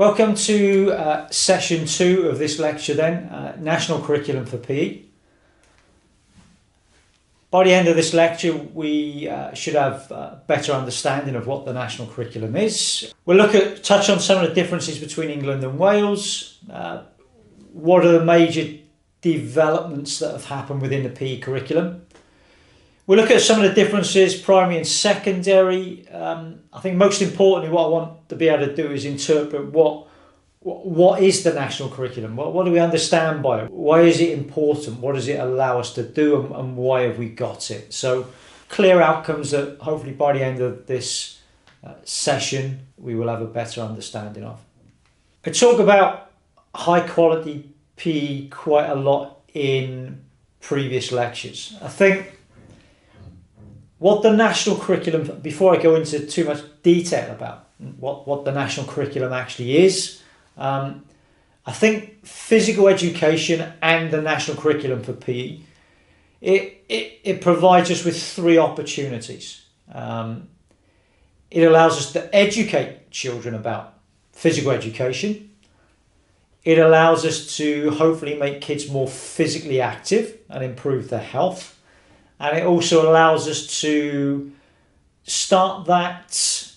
Welcome to session 2 of this lecture then, National Curriculum for PE. By the end of this lecture we should have a better understanding of what the national curriculum is. We'll touch on some of the differences between England and Wales. What are the major developments that have happened within the PE curriculum? We'll look at some of the differences, primary and secondary. I think most importantly what I want to be able to do is interpret what is the national curriculum? What do we understand by it? Why is it important? What does it allow us to do and why have we got it? So clear outcomes that hopefully by the end of this session we will have a better understanding of. I talk about high quality PE quite a lot in previous lectures. I think what the national curriculum, before I go into too much detail about what the national curriculum actually is, I think physical education and the national curriculum for PE, it provides us with 3 opportunities. It allows us to educate children about physical education. It allows us to hopefully make kids more physically active and improve their health. And it also allows us to start that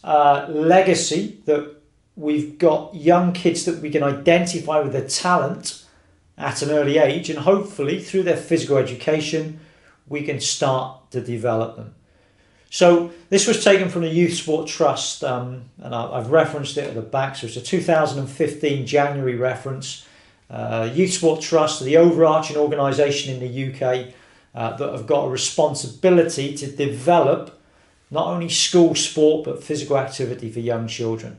legacy that we've got young kids that we can identify with their talent at an early age, and hopefully through their physical education we can start to develop them. So this was taken from the Youth Sport Trust, and I've referenced it at the back, so it's a 2015 January reference. Youth Sport Trust, the overarching organisation in the UK that have got a responsibility to develop not only school sport but physical activity for young children.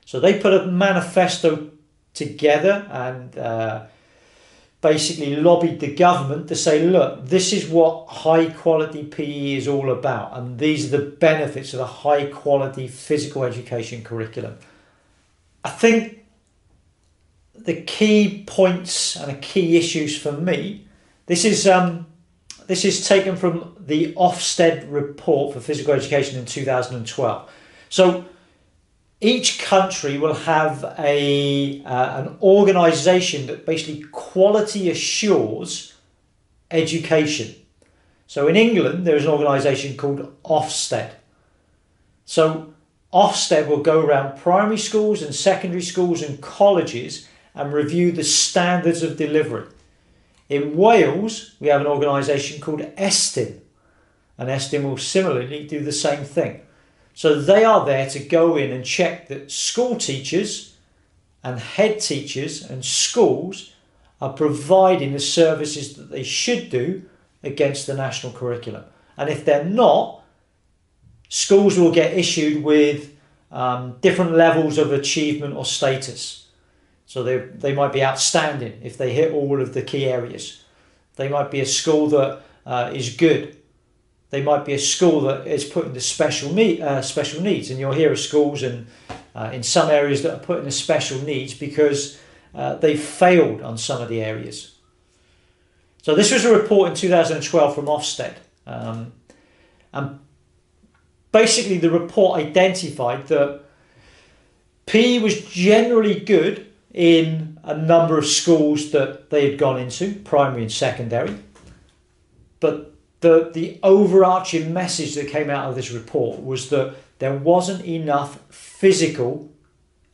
So they put a manifesto together and basically lobbied the government to say, look, this is what high quality PE is all about, and these are the benefits of a high quality physical education curriculum. I think the key points and the key issues for me, this is taken from the Ofsted report for physical education in 2012. So each country will have an organisation that basically quality assures education. So in England there is an organisation called Ofsted. So Ofsted will go around primary schools and secondary schools and colleges and review the standards of delivery. In Wales, we have an organisation called Estyn, and Estyn will similarly do the same thing. So they are there to go in and check that school teachers and head teachers and schools are providing the services that they should do against the national curriculum. And if they're not, schools will get issued with different levels of achievement or status. So they might be outstanding if they hit all of the key areas. They might be a school that is good. They might be a school that is put into special needs. And you'll hear of schools in some areas that are put into special needs because they failed on some of the areas. So this was a report in 2012 from Ofsted. And basically the report identified that PE was generally good in a number of schools that they had gone into, primary and secondary. But the overarching message that came out of this report was that there wasn't enough physical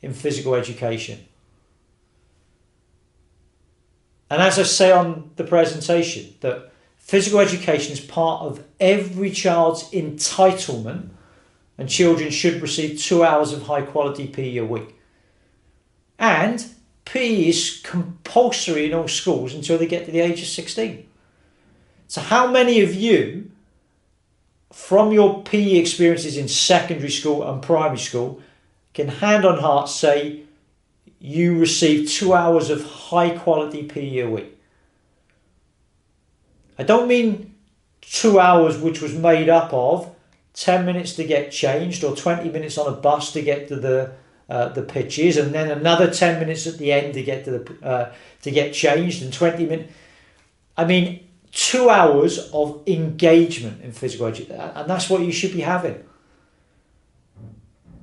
in physical education. And as I say on the presentation, that physical education is part of every child's entitlement, and children should receive 2 hours of high quality PE a week. And PE is compulsory in all schools until they get to the age of 16. So how many of you, from your PE experiences in secondary school and primary school, can hand on heart say you received 2 hours of high quality PE a week? I don't mean 2 hours which was made up of 10 minutes to get changed or 20 minutes on a bus to get to the pitches, and then another 10 minutes at the end to get to get changed, and 20 minutes. I mean 2 hours of engagement in physical education, and that's what you should be having.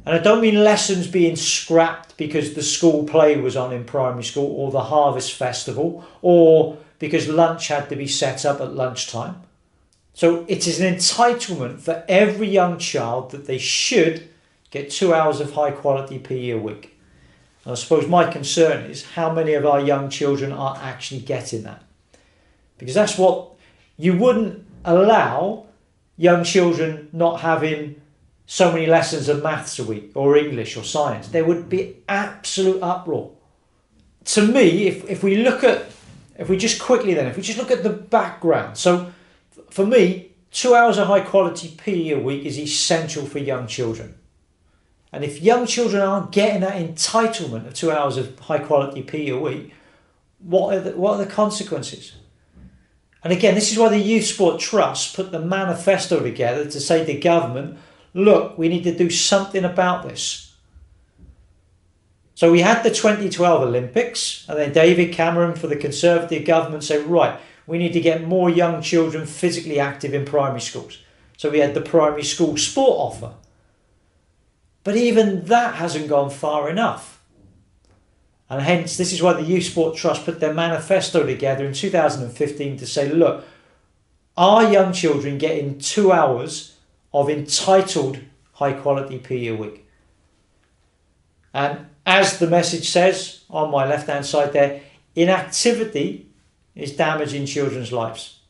And I don't mean lessons being scrapped because the school play was on in primary school, or the harvest festival, or because lunch had to be set up at lunchtime. So it is an entitlement for every young child that they should get 2 hours of high quality PE a week. And I suppose my concern is how many of our young children are actually getting that. Because that's what you wouldn't allow young children not having so many lessons of maths a week, or English or science. There would be absolute uproar. To me, if we just look at the background. So for me, 2 hours of high quality PE a week is essential for young children. And if young children aren't getting that entitlement of 2 hours of high quality PE a week, what are the consequences? And again, this is why the Youth Sport Trust put the manifesto together to say to government, look, we need to do something about this. So we had the 2012 Olympics, and then David Cameron for the Conservative government said, right, we need to get more young children physically active in primary schools. So we had the primary school sport offer. But even that hasn't gone far enough. And hence, this is why the Youth Sport Trust put their manifesto together in 2015 to say, look, are young children getting 2 hours of entitled high quality PE a week? And as the message says on my left hand side there, inactivity is damaging children's lives.